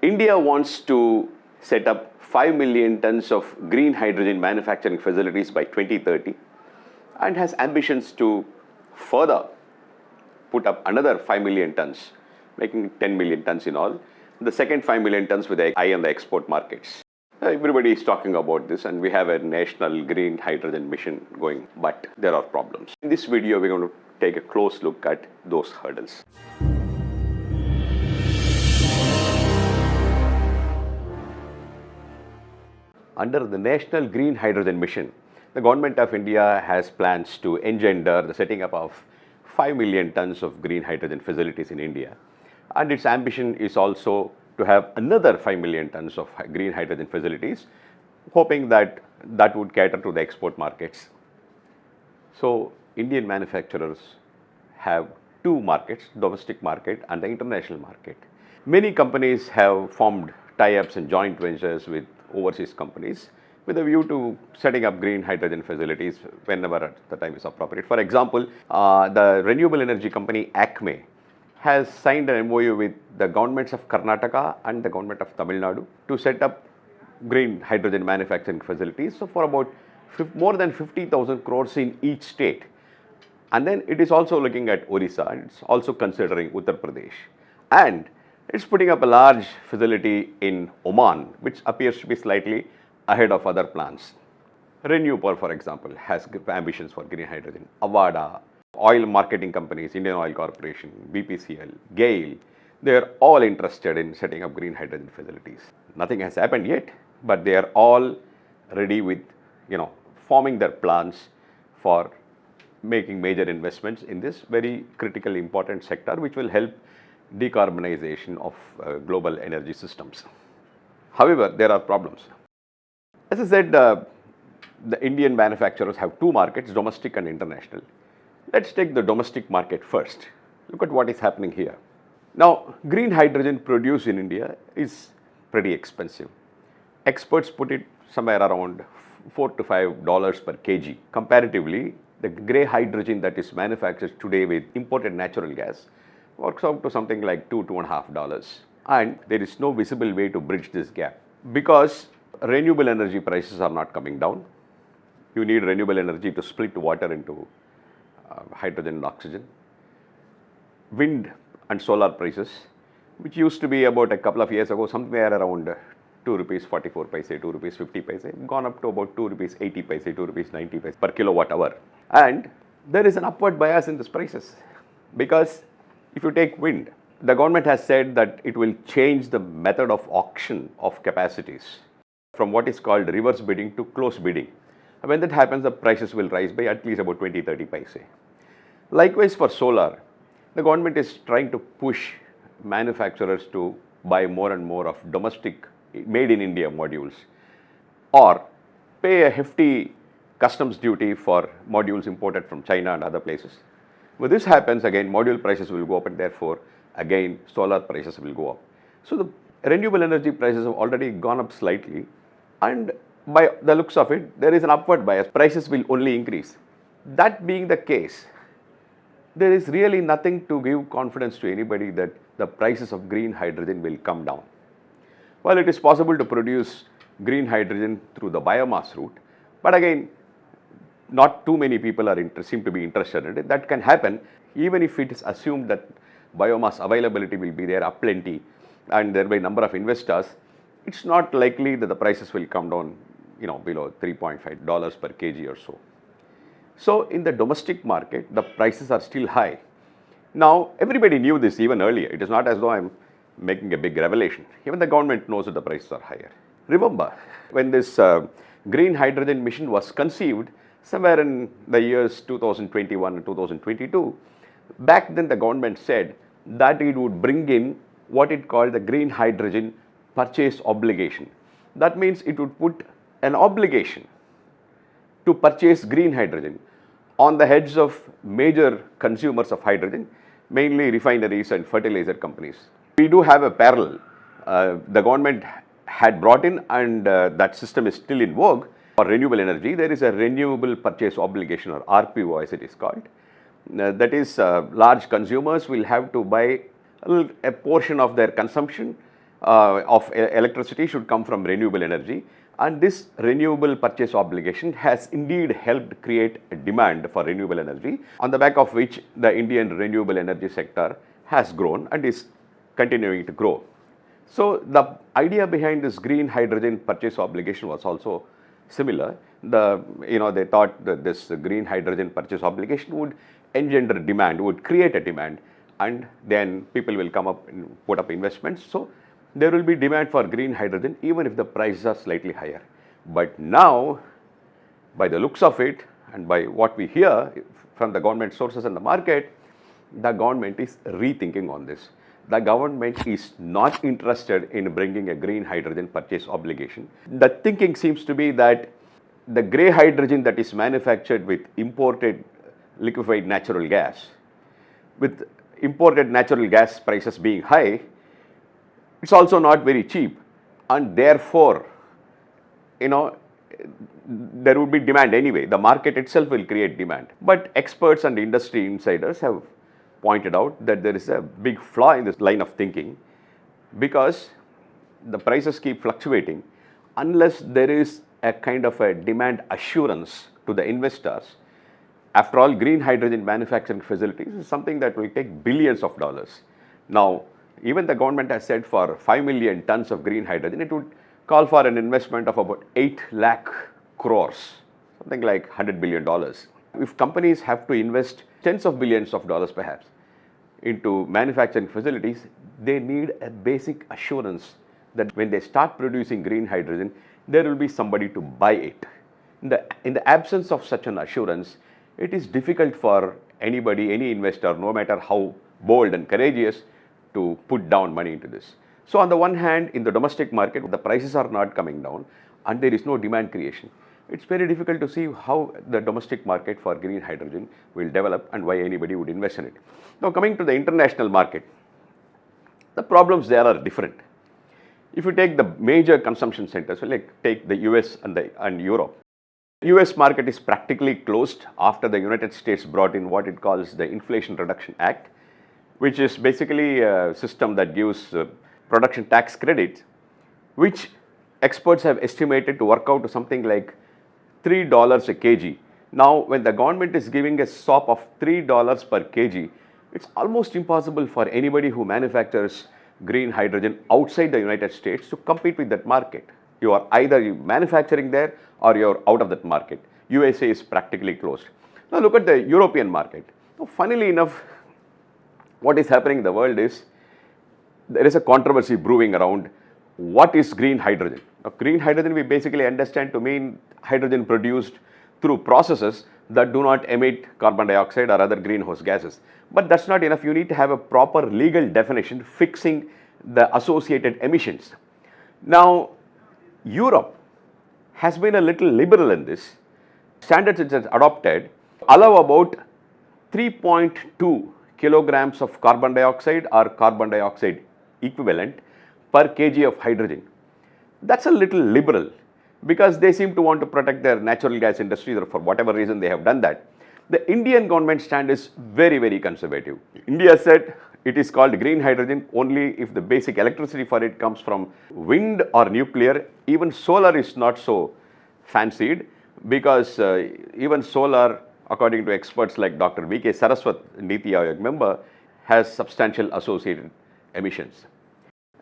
India wants to set up 5 million tons of green hydrogen manufacturing facilities by 2030 and has ambitions to further put up another 5 million tons, making 10 million tons in all. The second 5 million tons with the eye on the export markets. Everybody is talking about this, and we have a national green hydrogen mission going, but there are problems. In this video, we're going to take a close look at those hurdles. Under the National Green Hydrogen Mission, the Government of India has plans to engender the setting up of 5 million tons of green hydrogen facilities in India. And its ambition is also to have another 5 million tons of green hydrogen facilities, hoping that that would cater to the export markets. So, Indian manufacturers have two markets, domestic market and the international market. Many companies have formed tie-ups and joint ventures with overseas companies with a view to setting up green hydrogen facilities whenever the time is appropriate. For example, the renewable energy company ACME has signed an MOU with the governments of Karnataka and the government of Tamil Nadu to set up green hydrogen manufacturing facilities. So, for about more than 50,000 crores in each state. And then it is also looking at Orissa, and it's also considering Uttar Pradesh. And it's putting up a large facility in Oman, which appears to be slightly ahead of other plans. Renewable, for example, has ambitions for green hydrogen. Avada, oil marketing companies, Indian Oil Corporation, BPCL, GAIL, they are all interested in setting up green hydrogen facilities. Nothing has happened yet, but they are all ready with, forming their plans for making major investments in this very critically important sector, which will help decarbonization of global energy systems. However, there are problems. As I said, the Indian manufacturers have two markets, domestic and international. Let's take the domestic market first. Look at what is happening here. Now, green hydrogen produced in India is pretty expensive. Experts put it somewhere around $4 to $5 per kg. Comparatively, the grey hydrogen that is manufactured today with imported natural gas works out to something like $2 to $2.50. And there is no visible way to bridge this gap because renewable energy prices are not coming down. You need renewable energy to split water into hydrogen and oxygen. Wind and solar prices, which used to be about a couple of years ago somewhere around 2 rupees 44 paise, 2 rupees 50 paise, gone up to about 2 rupees 80 paise, 2 rupees 90 paise per kilowatt hour. And there is an upward bias in these prices because if you take wind, the government has said that it will change the method of auction of capacities from what is called reverse bidding to close bidding. When that happens, the prices will rise by at least about 20-30 paise. Likewise for solar, the government is trying to push manufacturers to buy more and more of domestic made in India modules or pay a hefty customs duty for modules imported from China and other places. When this happens, again, module prices will go up and therefore, again, solar prices will go up. So, the renewable energy prices have already gone up slightly and by the looks of it, there is an upward bias. Prices will only increase. That being the case, there is really nothing to give confidence to anybody that the prices of green hydrogen will come down. Well, it is possible to produce green hydrogen through the biomass route, but again, not too many people seem to be interested in it. That can happen even if it is assumed that biomass availability will be there aplenty and there will be a number of investors. It's not likely that the prices will come down, below $3.5 per kg or so. So, in the domestic market, the prices are still high. Now, everybody knew this even earlier. It is not as though I'm making a big revelation. Even the government knows that the prices are higher. Remember, when this green hydrogen mission was conceived, somewhere in the years 2021 and 2022, back then the government said that it would bring in what it called the green hydrogen purchase obligation. That means it would put an obligation to purchase green hydrogen on the heads of major consumers of hydrogen, mainly refineries and fertilizer companies. We do have a parallel. The government had brought in, and that system is still in vogue, for renewable energy. There is a renewable purchase obligation, or RPO as it is called. That is, large consumers will have to buy a portion of their consumption electricity should come from renewable energy, and this renewable purchase obligation has indeed helped create a demand for renewable energy, on the back of which the Indian renewable energy sector has grown and is continuing to grow. So the idea behind this green hydrogen purchase obligation was also similar. They thought that this green hydrogen purchase obligation would engender demand, would create a demand, and then people will come up and put up investments. So there will be demand for green hydrogen even if the prices are slightly higher. But now, by the looks of it and by what we hear from the government sources and the market, the government is rethinking on this. The government is not interested in bringing a green hydrogen purchase obligation. The thinking seems to be that the grey hydrogen that is manufactured with imported liquefied natural gas, with imported natural gas prices being high, it's also not very cheap, and therefore, there would be demand anyway. The market itself will create demand. But experts and industry insiders have pointed out that there is a big flaw in this line of thinking, because the prices keep fluctuating unless there is a kind of a demand assurance to the investors. After all, green hydrogen manufacturing facilities is something that will take billions of dollars. Now, even the government has said for 5 million tons of green hydrogen, it would call for an investment of about 8 lakh crores, something like $100 billion. If companies have to invest tens of billions of dollars perhaps into manufacturing facilities, they need a basic assurance that when they start producing green hydrogen, there will be somebody to buy it. In the absence of such an assurance, it is difficult for anybody, any investor, no matter how bold and courageous, to put down money into this. So on the one hand, in the domestic market, the prices are not coming down and there is no demand creation. It's very difficult to see how the domestic market for green hydrogen will develop and why anybody would invest in it. Now, coming to the international market, the problems there are different. If you take the major consumption centers, like take the US and Europe, US market is practically closed after the United States brought in what it calls the Inflation Reduction Act, which is basically a system that gives production tax credits, which experts have estimated to work out to something like $3 a kg. Now, when the government is giving a SOP of $3 per kg, it's almost impossible for anybody who manufactures green hydrogen outside the United States to compete with that market. You are either manufacturing there or you're out of that market. USA is practically closed. Now look at the European market. Now, funnily enough, what is happening in the world is there is a controversy brewing around what is green hydrogen. Now, green hydrogen we basically understand to mean hydrogen produced through processes that do not emit carbon dioxide or other greenhouse gases. But that's not enough. You need to have a proper legal definition fixing the associated emissions. Now, Europe has been a little liberal in this. Standards it has adopted allow about 3.2 kilograms of carbon dioxide or carbon dioxide equivalent per kg of hydrogen. That's a little liberal because they seem to want to protect their natural gas industry, or for whatever reason they have done that. The Indian government stand is very, very conservative. India said it is called green hydrogen only if the basic electricity for it comes from wind or nuclear. Even solar is not so fancied because even solar, according to experts like Dr. V.K. Saraswat, Niti Aayog member, has substantial associated emissions.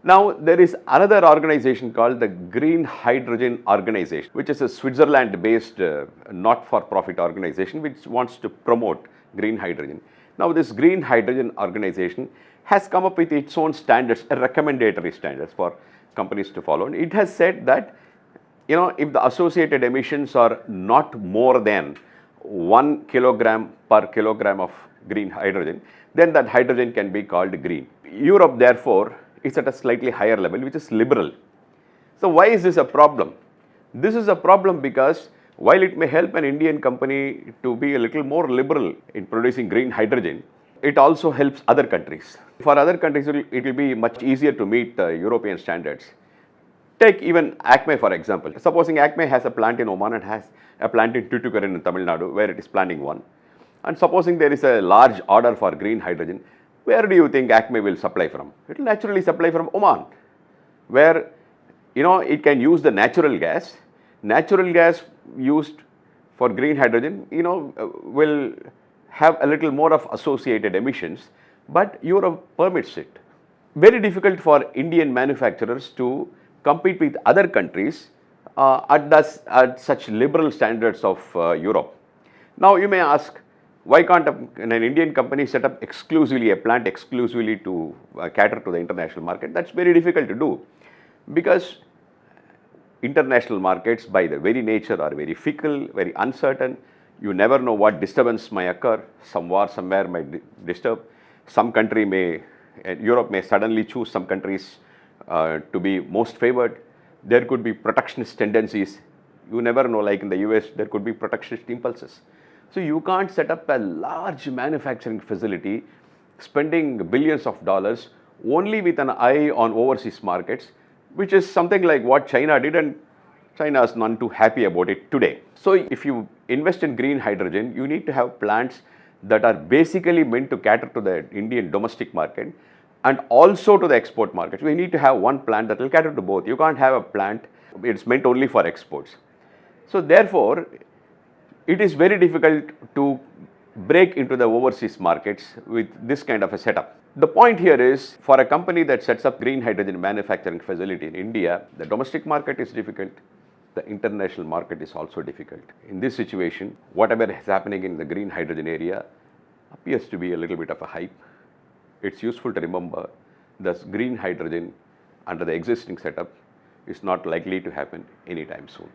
Now, there is another organization called the Green Hydrogen Organization, which is a Switzerland-based not-for-profit organization which wants to promote green hydrogen. Now, this Green Hydrogen Organization has come up with its own standards, recommendatory standards for companies to follow. And it has said that, if the associated emissions are not more than 1 kilogram per kilogram of green hydrogen, then that hydrogen can be called green. Europe, therefore, is at a slightly higher level, which is liberal. So why is this a problem? This is a problem because while it may help an Indian company to be a little more liberal in producing green hydrogen, it also helps other countries. For other countries, it will be much easier to meet European standards. Take even Acme, for example. Supposing Acme has a plant in Oman and has a plant in Tuticorin in Tamil Nadu, where it is planning one. And supposing there is a large order for green hydrogen, where do you think Acme will supply from? It will naturally supply from Oman. where it can use the natural gas. Natural gas used for green hydrogen, will have a little more of associated emissions, but Europe permits it. Very difficult for Indian manufacturers to compete with other countries at such liberal standards of Europe. Now you may ask, why can't an Indian company set up exclusively a plant exclusively to cater to the international market? That's very difficult to do, because international markets by their very nature are very fickle, very uncertain. You never know what disturbance may occur. Some war somewhere might disturb. Some country may, Europe may suddenly choose some countries to be most favored. There could be protectionist tendencies. You never know, like in the US, there could be protectionist impulses. So you can't set up a large manufacturing facility spending billions of dollars only with an eye on overseas markets, which is something like what China did, and China is none too happy about it today. So if you invest in green hydrogen, you need to have plants that are basically meant to cater to the Indian domestic market and also to the export market. We need to have one plant that will cater to both. You can't have a plant, it's meant only for exports. So therefore, it is very difficult to break into the overseas markets with this kind of a setup. The point here is, for a company that sets up green hydrogen manufacturing facility in India, the domestic market is difficult, the international market is also difficult. In this situation, whatever is happening in the green hydrogen area appears to be a little bit of a hype. It's useful to remember that green hydrogen under the existing setup is not likely to happen anytime soon.